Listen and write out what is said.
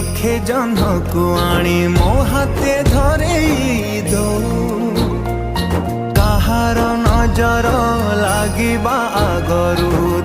लक्षे जह्नकु आनी मो हाथे धरेई दो काहार नजर लागिबा आगरू